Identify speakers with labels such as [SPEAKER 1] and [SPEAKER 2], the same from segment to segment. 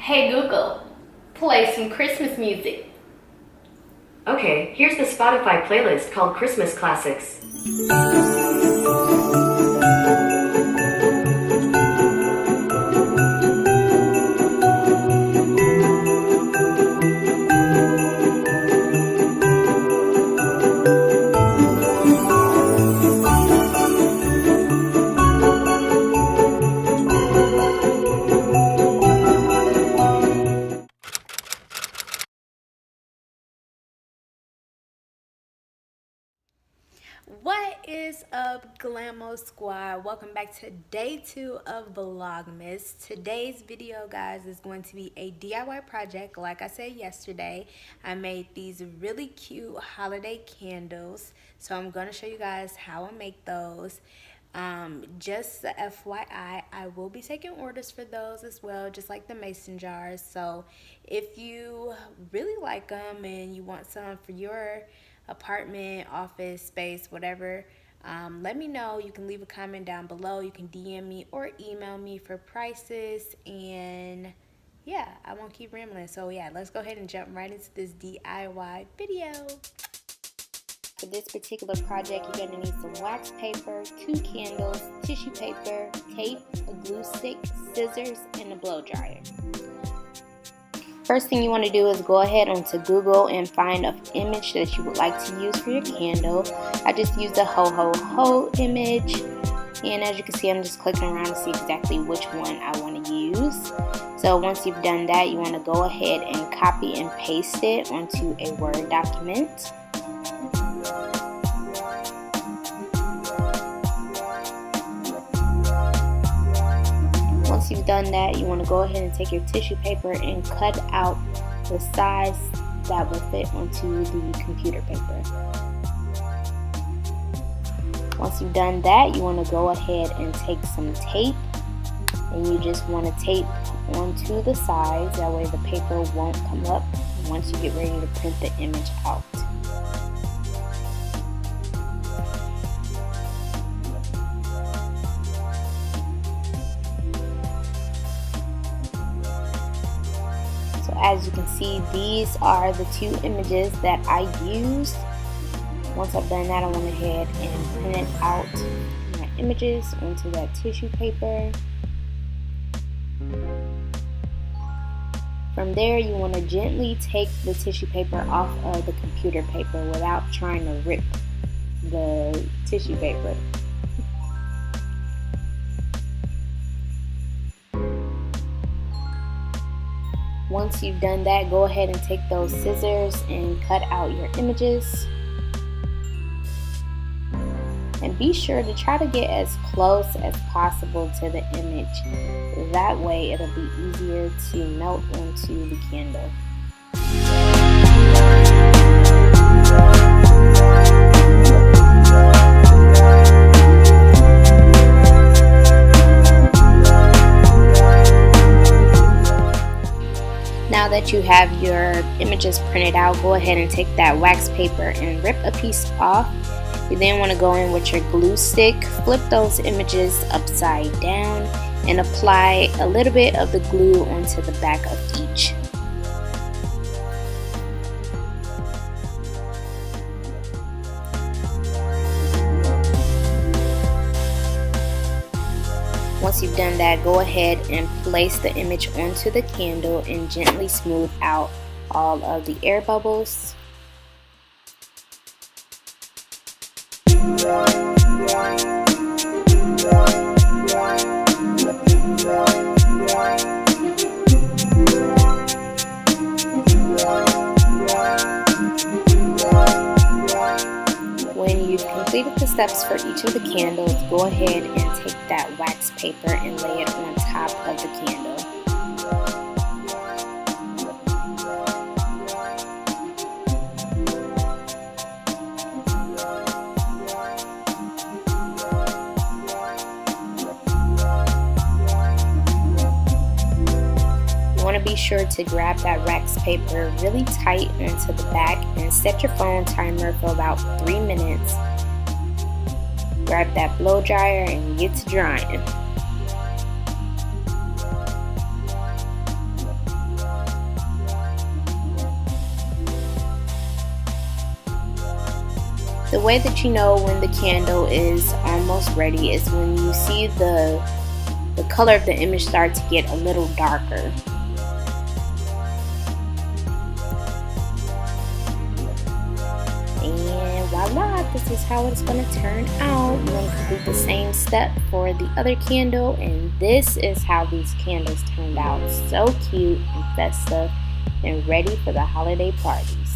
[SPEAKER 1] Hey Google, play some Christmas music.
[SPEAKER 2] Okay, here's the Spotify playlist called Christmas Classics.
[SPEAKER 1] What is up, Glamo Squad? Welcome back to day 2 of Vlogmas. Today's video, guys, is going to be a DIY project. Like I said yesterday, I made these really cute holiday candles. So I'm going to show you guys how I make those. Just the FYI, I will be taking orders for those as well, just like the mason jars. So if you really like them and you want some for your apartment, office space, whatever, let me know. You can leave a comment down below. You can DM me or email me for prices, and yeah, I won't keep rambling. So yeah, let's go ahead and jump right into this DIY video. For this particular project, you're going to need some wax paper, 2 candles, tissue paper, tape, a glue stick, scissors, and a blow dryer. First thing you want to do is go ahead onto Google and find an image that you would like to use for your candle. I just used a ho ho ho image, and as you can see, I'm just clicking around to see exactly which one I want to use. So once you've done that, you want to go ahead and copy and paste it onto a Word document. Once you've done that, you want to go ahead and take your tissue paper and cut out the size that will fit onto the computer paper. Once you've done that, you want to go ahead and take some tape, and you just want to tape onto the sides. That way the paper won't come up once you get ready to print the image out. As you can see, these are the 2 images that I used. Once I've done that, I went ahead and printed out my images onto that tissue paper. From there, you want to gently take the tissue paper off of the computer paper without trying to rip the tissue paper. Once you've done that, go ahead and take those scissors and cut out your images. And be sure to try to get as close as possible to the image. That way it'll be easier to melt onto the candle. Now that you have your images printed out, go ahead and take that wax paper and rip a piece off. You then want to go in with your glue stick, flip those images upside down, and apply a little bit of the glue onto the back of each. Once you've done that, go ahead and place the image onto the candle and gently smooth out all of the air bubbles. When you've completed the steps for each of the candles, go ahead and take that wax paper and lay it on top of the candle. You want to be sure to grab that wax paper really tight into the back and set your phone timer for about 3 minutes. Grab that blow dryer and get to drying. The way that you know when the candle is almost ready is when you see the color of the image start to get a little darker. And voila, this is how it's going to turn out. I'm going to complete the same step for the other candle, and this is how these candles turned out. So cute and festive and ready for the holiday parties.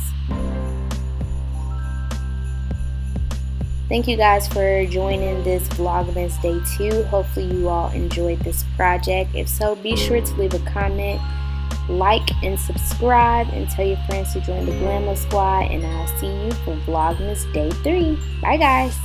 [SPEAKER 1] Thank you guys for joining this Vlogmas Day 2. Hopefully you all enjoyed this project. If so, be sure to leave a comment, like, and subscribe, and tell your friends to join the Glammo Squad. And I'll see you for Vlogmas Day 3. Bye guys.